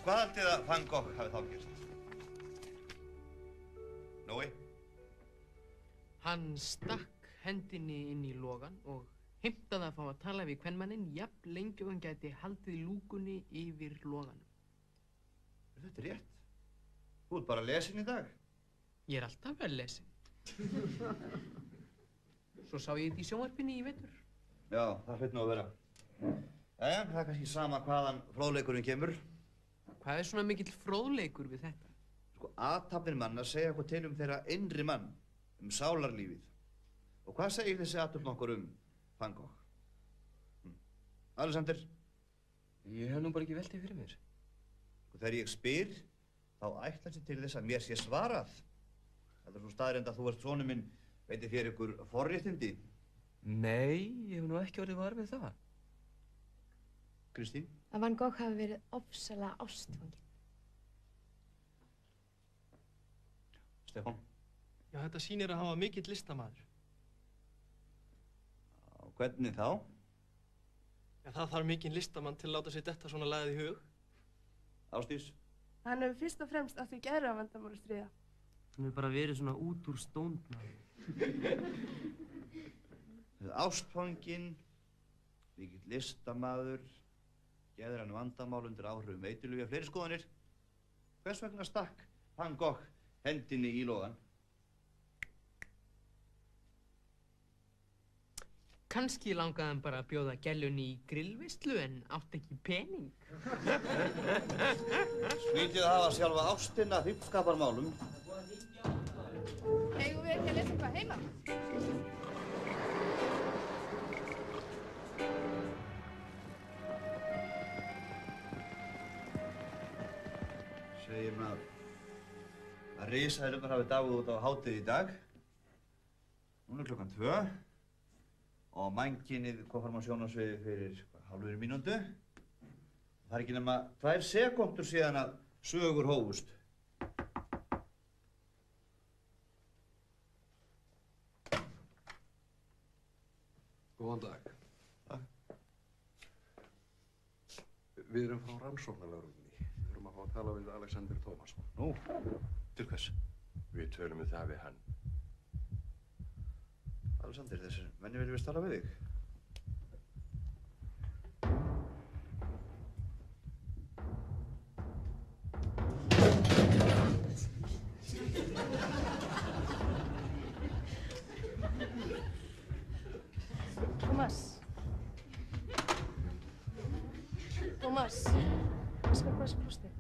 Hvað haldið að Van Gogh hafi þá gert? Nói? Hann stakk hendinni inn í logan og heimtaði að fá að tala við kvenmanninn jafn lengi og hann gæti haldið lúkunni yfir loganum. Þetta rétt. Þú ert bara lesin í dag. Ég alltaf vel lesin. Svo sá ég þetta í sjónvarpinu í vetur. Já, það hlaut nú að vera. Jæja, það kannski sama hvaðan fróðleikurinn kemur. Hvað svona mikill fróðleikur við þetta? Sko, athafnir manna segja eitthvað til þeirra innri mann, sálarlífið. Og hvað segir þessi athöfn okkur Van Gogh? Alexander? Ég hef nú bara ekki velt því fyrir mér. Og þegar ég spyr, þá ætla sér til þess að mér sé svarað. Það svo staðreynd að þú ert sonur minn, veitir þér ykkur forréttindi? Nei, ég hef nú ekki orðið var við það. Kristín? Að Van Gogh hafi verið ofsalega ástfanginn. Stefán? Já, þetta sýnir að hann var mikill listamaður. Hvernig þá? Já, það þarf mikinn listamann til að láta sér detta svona lagið í hug. Ásdís? Hann hefur fyrst og fremst átt við geðræðavandamál að stríða. Hann hefur bara verið svona út úr stóndna. Ástfanginn, mikill listamaður, geðræn vandamál undir áhrifum eiturlyfja, fleiri skoðanir. Hvers vegna stakk Van Gogh hendinni í logan? Kannski langaði hann bara að bjóða gællunni í grillveislu en átti ekki pening. Skrítið að hafa sjálfa ástina hryggskaparmálum. Eigum við ekki að lesa eitthvað heima? Segjum að risaeðlurnar hafi dáið út á hátíð í dag. Núna er klukkan 2. Og mannkynið kom fram á sjónarsviði fyrir hálfri mínútu. Það er ekki nema 2 sekúndur síðan að sögur hófust. Góðan dag. Takk. Við erum frá rannsóknarlögreglunni. Við þurfum að fá að tala við Alexander Tómasson. Nú, til hvers? Við tölum við það við hann. Alexander, þessir menni vilja vist tala við þig. Tómas. Tómas. Hvað skal passa brjóstið?